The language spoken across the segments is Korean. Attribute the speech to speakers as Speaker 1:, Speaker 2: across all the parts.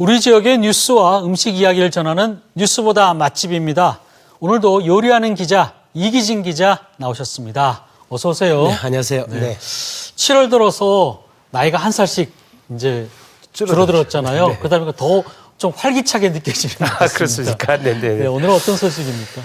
Speaker 1: 우리 지역의 뉴스와 음식 이야기를 전하는 뉴스보다 맛집입니다. 오늘도 요리하는 기자 이기진 기자 나오셨습니다. 어서 오세요.
Speaker 2: 네, 안녕하세요.
Speaker 1: 네. 7월 들어서 나이가 한 살씩 이제 줄어들었잖아요.
Speaker 2: 네.
Speaker 1: 그러다 보니까 더 좀 활기차게 느껴지는 것 같습니다.
Speaker 2: 그렇습니까? 네네.
Speaker 1: 네, 오늘은 어떤 소식입니까?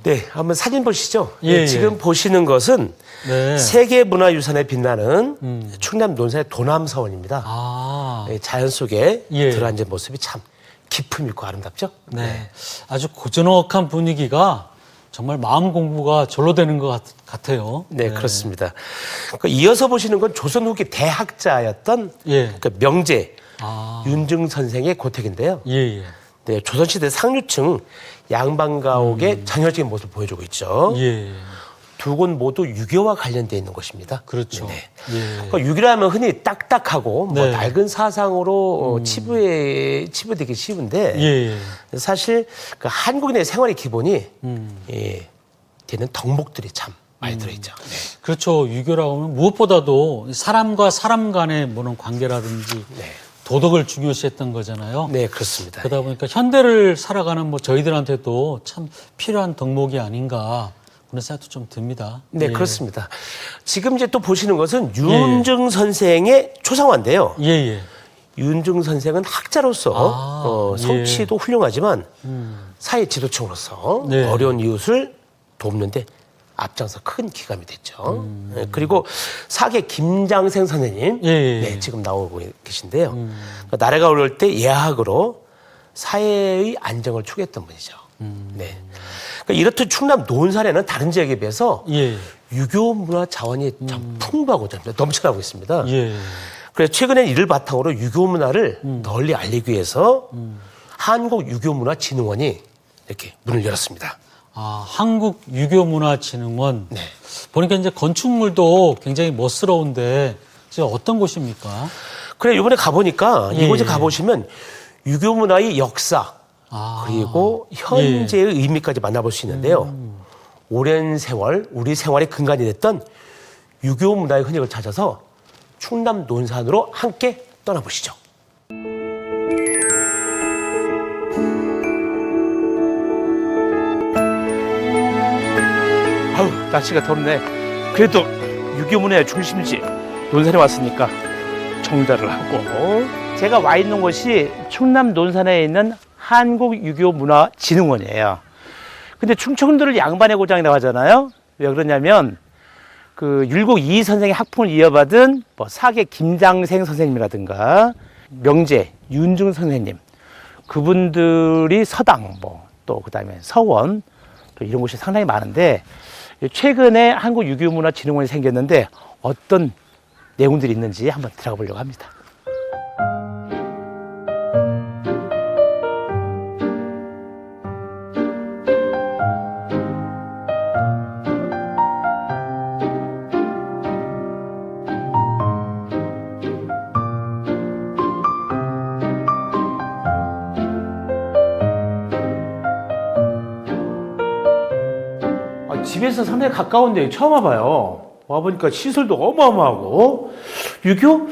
Speaker 2: 네, 한번 사진 보시죠.
Speaker 1: 예,
Speaker 2: 네, 지금 보시는 것은
Speaker 1: 네.
Speaker 2: 세계문화유산에 빛나는 충남 논산의 도남서원입니다.
Speaker 1: 아,
Speaker 2: 네, 자연 속에
Speaker 1: 예.
Speaker 2: 들어앉은 모습이 참 기품 있고 아름답죠?
Speaker 1: 네. 아주 고즈넉한 분위기가 정말 마음 공부가 절로 되는 것 같아요.
Speaker 2: 네, 그렇습니다. 그러니까 이어서 보시는 건 조선 후기 대학자였던
Speaker 1: 예.
Speaker 2: 그 명제
Speaker 1: 아,
Speaker 2: 윤증 선생의 고택인데요.
Speaker 1: 예, 예.
Speaker 2: 네, 조선시대 상류층 양반가옥의 전형적인 모습을 보여주고 있죠.
Speaker 1: 예.
Speaker 2: 두 곳 모두 유교와 관련되어 있는 곳입니다.
Speaker 1: 그렇죠.
Speaker 2: 네.
Speaker 1: 예.
Speaker 2: 그러니까 유교라면 흔히 딱딱하고 뭐
Speaker 1: 네.
Speaker 2: 낡은 사상으로 치부되기 쉬운데
Speaker 1: 예.
Speaker 2: 사실 그 한국인의 생활의 기본이 되는 덕목들이 참 많이 들어있죠. 네.
Speaker 1: 그렇죠. 유교라고 하면 무엇보다도 사람과 사람 간의 뭐는 관계라든지
Speaker 2: 네.
Speaker 1: 도덕을 중요시했던 거잖아요.
Speaker 2: 네, 그렇습니다.
Speaker 1: 그러다 보니까 현대를 살아가는 뭐 저희들한테도 참 필요한 덕목이 아닌가 그런 생각도 좀 듭니다.
Speaker 2: 네,
Speaker 1: 예.
Speaker 2: 그렇습니다. 지금 이제 또 보시는 것은 윤증 선생의 초상화인데요.
Speaker 1: 예, 예.
Speaker 2: 윤증 선생은 학자로서
Speaker 1: 예.
Speaker 2: 성취도 훌륭하지만 사회 지도층으로서
Speaker 1: 네.
Speaker 2: 어려운 이웃을 돕는데 앞장서 큰 기감이 됐죠. 네, 그리고 사계 김장생 선생님
Speaker 1: 예.
Speaker 2: 네, 지금 나오고 계신데요. 그러니까 나라가 어려울 때 예학으로 사회의 안정을 추구했던 분이죠. 네. 그러니까 이렇듯 충남 논산에는 다른 지역에 비해서
Speaker 1: 예.
Speaker 2: 유교 문화 자원이 참 풍부하고 넘쳐나고 있습니다.
Speaker 1: 예.
Speaker 2: 그래서 최근엔 이를 바탕으로 유교 문화를 널리 알리기 위해서 한국유교문화진흥원이 이렇게 문을 열었습니다.
Speaker 1: 아, 한국유교문화진흥원.
Speaker 2: 네.
Speaker 1: 보니까 이제 건축물도 굉장히 멋스러운데 지금 어떤 곳입니까?
Speaker 2: 그래 이번에 가보니까
Speaker 1: 예.
Speaker 2: 이곳에 가보시면 유교 문화의 역사
Speaker 1: 아,
Speaker 2: 그리고 현재의 의미까지 만나볼 수 있는데요. 오랜 세월 우리 생활의 근간이 됐던 유교 문화의 흔적을 찾아서 충남 논산으로 함께 떠나보시죠.
Speaker 3: 아우 날씨가 덥네. 그래도 유교 문화의 중심지 논산에 왔으니까 정자를 하고 제가 와 있는 곳이 충남 논산에 있는 한국유교문화진흥원이에요. 근데 충청도를 양반의 고장이라고 하잖아요. 왜 그러냐면 그 율곡 이희 선생의 학풍을 이어받은 뭐 사계 김장생 선생님이라든가 명제 윤증 선생님 그분들이 서당 뭐 또 그다음에 서원 또 이런 곳이 상당히 많은데 최근에 한국유교문화진흥원이 생겼는데 어떤 내용들이 있는지 한번 들어가 보려고 합니다. 집에서 상당히 가까운데 처음 와봐요. 와보니까 시설도 어마어마하고 유교?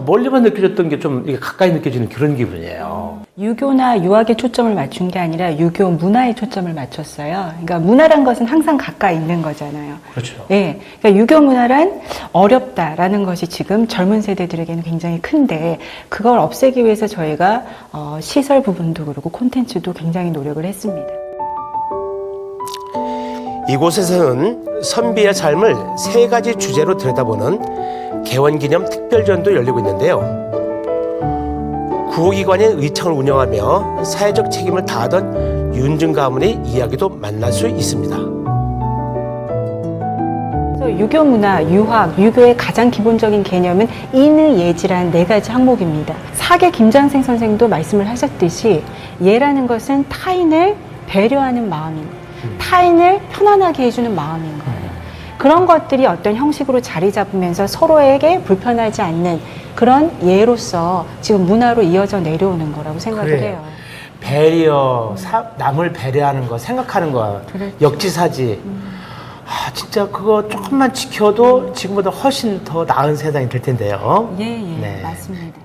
Speaker 3: 멀리만 느껴졌던 게 좀 가까이 느껴지는 그런 기분이에요.
Speaker 4: 유교나 유학에 초점을 맞춘 게 아니라 유교 문화에 초점을 맞췄어요. 그러니까 문화란 것은 항상 가까이 있는 거잖아요.
Speaker 3: 그렇죠.
Speaker 4: 네, 그러니까 유교 문화란 어렵다라는 것이 지금 젊은 세대들에게는 굉장히 큰데 그걸 없애기 위해서 저희가 시설 부분도 그렇고 콘텐츠도 굉장히 노력을 했습니다.
Speaker 2: 이곳에서는 선비의 삶을 세 가지 주제로 들여다보는 개원기념 특별전도 열리고 있는데요. 구호기관의 의창을 운영하며 사회적 책임을 다하던 윤증 가문의 이야기도 만날 수 있습니다.
Speaker 4: 그래서 유교 문화, 유학, 유교의 가장 기본적인 개념은 인의, 예지라는 네 가지 항목입니다. 사계 김장생 선생도 말씀을 하셨듯이 예라는 것은 타인을 배려하는 마음입니다. 타인을 편안하게 해주는 마음인 거예요. 그런 것들이 어떤 형식으로 자리 잡으면서 서로에게 불편하지 않는 그런 예로서 지금 문화로 이어져 내려오는 거라고 생각을
Speaker 3: 그래요.
Speaker 4: 해요.
Speaker 3: 배려, 남을 배려하는 거, 생각하는 거,
Speaker 4: 그렇죠.
Speaker 3: 역지사지. 진짜 그거 조금만 지켜도 지금보다 훨씬 더 나은 세상이 될 텐데요.
Speaker 4: 예,
Speaker 3: 네.
Speaker 4: 맞습니다.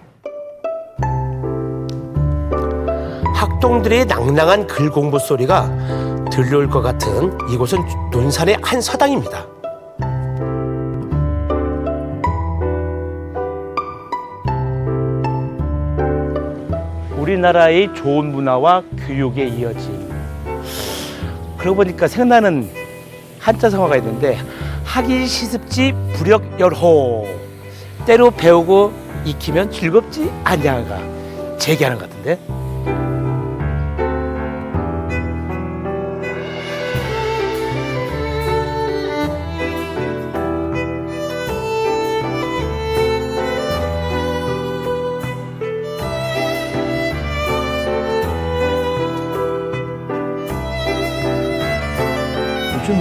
Speaker 2: 닭똥들의 낭낭한 글 공부 소리가 들려올 것 같은 이곳은 논산의 한 서당입니다.
Speaker 3: 우리나라의 좋은 문화와 교육에 이어진, 그러고 보니까 생각나는 한자 성어가 있는데 하기 시습지 불역열호, 때로 배우고 익히면 즐겁지 않냐가 제기하는 것 같은데.
Speaker 5: 요즘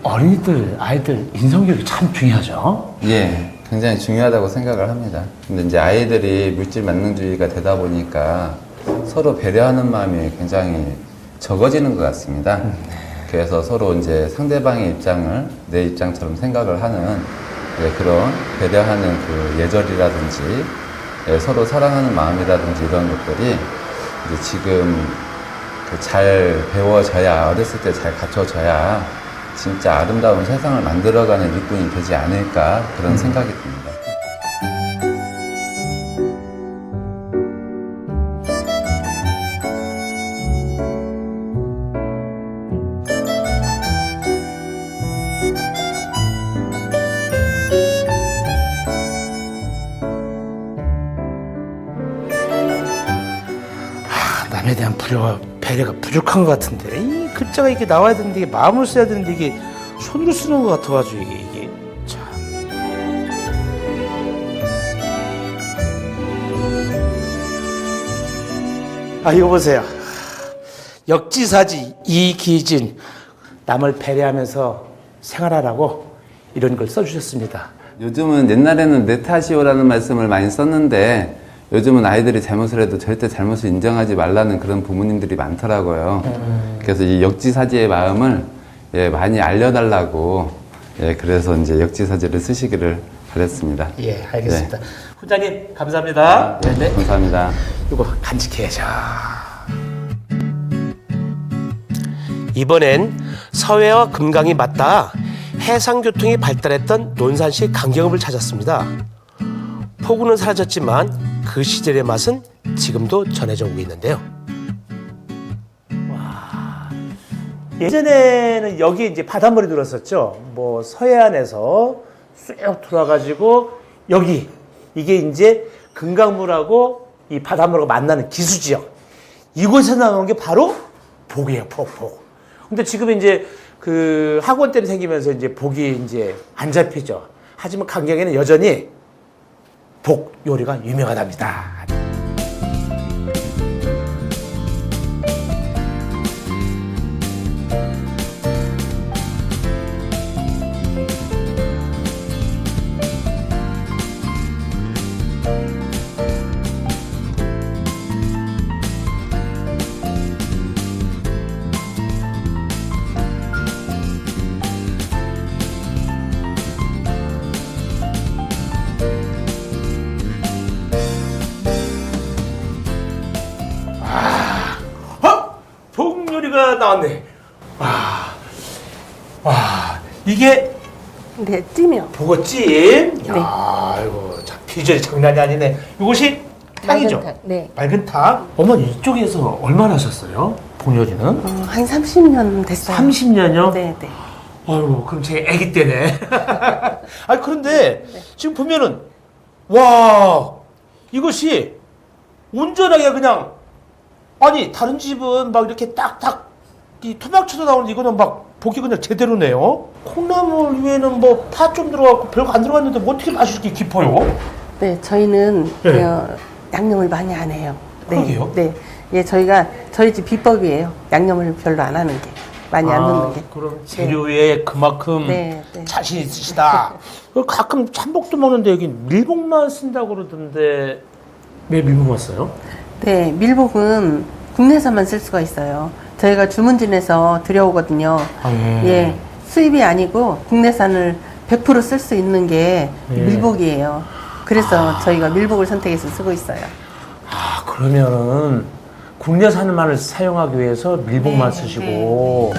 Speaker 5: 어린이들, 아이들 인성교육이 참 중요하죠.
Speaker 6: 예, 굉장히 중요하다고 생각을 합니다. 근데 이제 아이들이 물질 만능주의가 되다 보니까 서로 배려하는 마음이 굉장히 적어지는 것 같습니다. 그래서 서로 이제 상대방의 입장을 내 입장처럼 생각을 하는 그런 배려하는 그 예절이라든지 서로 사랑하는 마음이라든지 이런 것들이 이제 지금 잘 배워져야, 어렸을 때 잘 갖춰져야 진짜 아름다운 세상을 만들어가는 일꾼이 되지 않을까 그런 생각이 듭니다.
Speaker 3: 남에 대한 배려가 부족한 것 같은데, 이 글자가 이렇게 나와야 되는데 이게 마음을 써야 되는데 이게 손으로 쓰는 것 같아가지고 이게 참. 아, 이거 보세요. 역지사지 이기진, 남을 배려하면서 생활하라고 이런 걸 써주셨습니다.
Speaker 6: 요즘은, 옛날에는 내 탓이오라는 말씀을 많이 썼는데 요즘은 아이들이 잘못을 해도 절대 잘못을 인정하지 말라는 그런 부모님들이 많더라고요. 그래서 이 역지사지의 마음을 많이 알려달라고, 그래서 이제 역지사지를 쓰시기를 바랬습니다.
Speaker 3: 예, 알겠습니다. 훈장님 감사합니다. 네.
Speaker 6: 감사합니다.
Speaker 3: 이거 간직해야죠.
Speaker 2: 이번엔 서해와 금강이 맞닿아 해상교통이 발달했던 논산시 강경읍을 찾았습니다. 포구는 사라졌지만 그 시절의 맛은 지금도 전해져 오고 있는데요.
Speaker 3: 예전에는 여기 이제 바닷물이 들었었죠. 뭐 서해안에서 쑥 들어와가지고 여기 이게 이제 금강물하고 이 바닷물하고 만나는 기수지역, 이곳에서 나오는 게 바로 복이에요. 복. 근데 지금 이제 그 학원댐 생기면서 이제 복이 이제 안 잡히죠. 하지만 강경에는 여전히 복 요리가 유명하답니다. 복 요리가 나왔네. 와, 이게
Speaker 7: 네, 찜이요.
Speaker 3: 보고찜. 야, 이거 참 비주얼이 장난이 아니네. 이것이 탕이죠.
Speaker 7: 맑은 탕, 네.
Speaker 3: 맑은 탕. 어머니 이쪽에서 얼마나 하셨어요? 복 요리는?
Speaker 7: 한 30년 됐어요.
Speaker 3: 30년요?
Speaker 7: 네, 네.
Speaker 3: 아이고, 그럼 제 아기 때네. 아, 그런데 지금 보면은 와, 이것이 온전하게 그냥, 아니 다른 집은 막 이렇게 딱딱 이 토막쳐서 나오는데 이거는 막 보기 그냥 제대로네요. 콩나물 위에는 뭐 파 좀 들어갔고 별거 안 들어갔는데 뭐 어떻게 맛이 이렇게 깊어요?
Speaker 7: 네, 저희는
Speaker 3: 네.
Speaker 7: 양념을 많이 안 해요. 네.
Speaker 3: 그러게요?
Speaker 7: 네. 예, 저희 집 비법이에요. 양념을 별로 안 하는 게. 많이 안 넣는 게.
Speaker 3: 그럼 재료에 그만큼
Speaker 7: 네, 네.
Speaker 3: 자신 있으시다. 가끔 참복도 먹는데 여기 밀복만 쓴다고 그러던데 왜 밀복만 써요?
Speaker 7: 네, 밀복은 국내산만 쓸 수가 있어요. 저희가 주문진에서 들여오거든요. 예, 수입이 아니고 국내산을 100% 쓸 수 있는 게 밀복이에요. 그래서 저희가 밀복을 선택해서 쓰고 있어요.
Speaker 3: 아, 그러면은 국내산만을 사용하기 위해서 밀봉만
Speaker 4: 네,
Speaker 3: 쓰시고.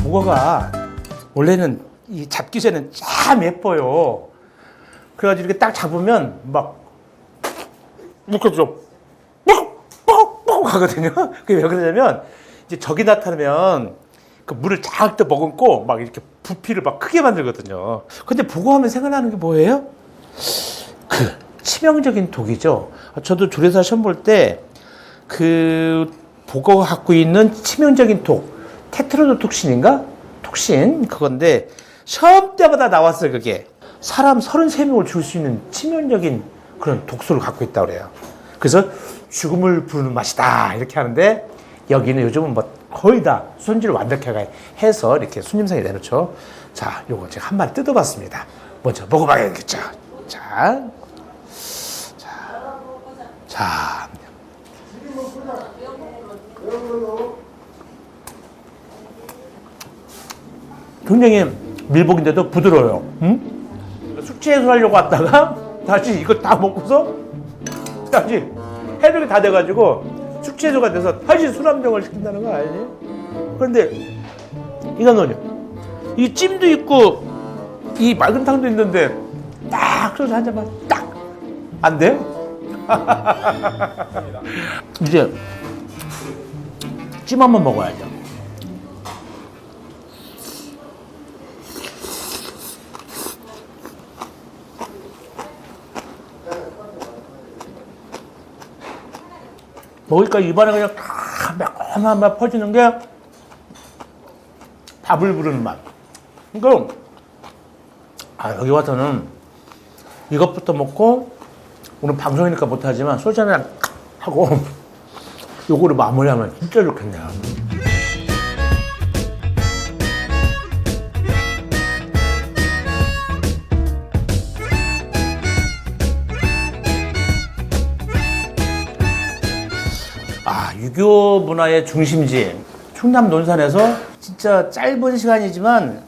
Speaker 3: 보거가 원래는 이 잡기 전에는 참 예뻐요. 그래가지고 이렇게 딱 잡으면 막 묶어줘. 뻑뻑뻑 하거든요. 그게 왜 그러냐면 이제 적이 나타나면 그 물을 쫙 또 머금고 막 이렇게 부피를 막 크게 만들거든요. 근데 보고하면 생각나는 게 뭐예요? 그 치명적인 독이죠. 저도 조리사 시험 볼 때 그 보고가 갖고 있는 치명적인 독, 테트라노톡신인가? 톡신 그건데 시험 때마다 나왔어요. 그게 사람 33명을 죽일 수 있는 치명적인 그런 독소를 갖고 있다고 그래요. 그래서 죽음을 부르는 맛이다 이렇게 하는데 여기는 요즘은 뭐 거의 다 손질을 완벽하게 해서 이렇게 손님상에 내놓죠. 자, 요거 제가 한 마리 뜯어봤습니다. 먼저 먹어봐야겠죠. 자. 굉장히 밀복인데도 부드러워요. 응? 숙취 해소하려고 왔다가 다시 이거 다 먹고서 다시 해독이 다 돼가지고 숙취 해소가 돼서 다시 술안정을 시킨다는 거 알지? 그런데 이거는요, 이 찜도 있고 이 맑은 탕도 있는데 딱 소주 한 잔만 딱 안 돼요? 이제 찜 한번 먹어야죠. 먹으니까 입안에 그냥 다 매콤한 맛 퍼지는 게 밥을 부르는 맛. 그러니까 여기 와서는 이것부터 먹고 오늘 방송이니까 못하지만 소주 한잔 하고 요거를 마무리하면 진짜 좋겠네요. 유교 문화의 중심지 충남 논산에서 진짜 짧은 시간이지만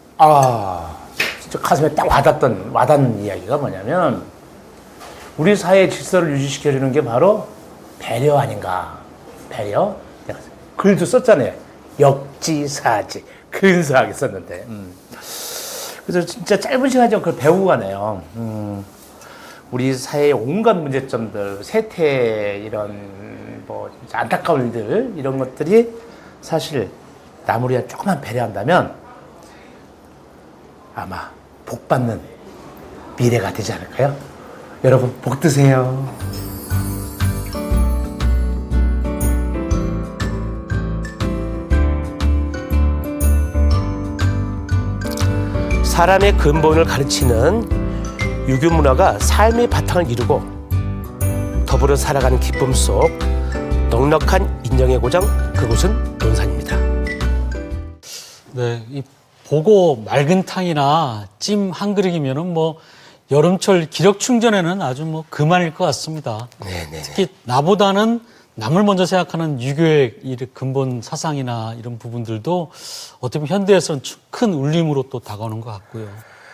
Speaker 3: 진짜 가슴에 딱 와닿는 이야기가 뭐냐면 우리 사회의 질서를 유지시켜주는 게 바로 배려 아닌가. 배려. 내가 글도 썼잖아요. 역지사지. 근사하게 썼는데. 그래서 진짜 짧은 시간이지만 그걸 배우고 가네요. 우리 사회의 온갖 문제점들, 세태 이런 뭐 안타까운 일들 이런 것들이 사실 나무리가 조금만 배려한다면 아마 복 받는 미래가 되지 않을까요? 여러분 복 드세요.
Speaker 2: 사람의 근본을 가르치는 유교 문화가 삶의 바탕을 이루고 더불어 살아가는 기쁨 속 넉넉한 인정의 고장, 그곳은 논산입니다.
Speaker 1: 네, 이 보고 맑은 탕이나 찜 한 그릇이면은 뭐 여름철 기력 충전에는 아주 뭐 그만일 것 같습니다.
Speaker 2: 네네.
Speaker 1: 특히 나보다는 남을 먼저 생각하는 유교의 이 근본 사상이나 이런 부분들도 어떻게 보면 현대에서는 큰 울림으로 또 다가오는 것 같고요.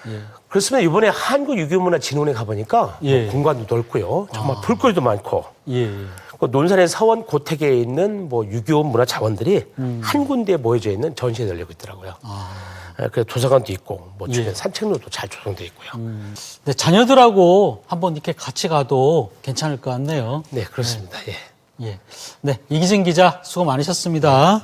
Speaker 1: 예.
Speaker 2: 그렇습니다. 이번에 한국유교문화진흥원에 가보니까
Speaker 1: 예.
Speaker 2: 뭐 공간도 넓고요. 정말 볼거리도 많고.
Speaker 1: 예.
Speaker 2: 그 논산의 서원 고택에 있는 뭐 유교 문화 자원들이 한 군데에 모여져 있는 전시회 열리고 있더라고요. 그래서 도서관도 있고 뭐 주변
Speaker 1: 예.
Speaker 2: 산책로도 잘 조성돼 있고요.
Speaker 1: 네, 자녀들하고 한번 이렇게 같이 가도 괜찮을 것 같네요.
Speaker 2: 네, 그렇습니다. 예.
Speaker 1: 예. 네, 이기진 기자 수고 많으셨습니다.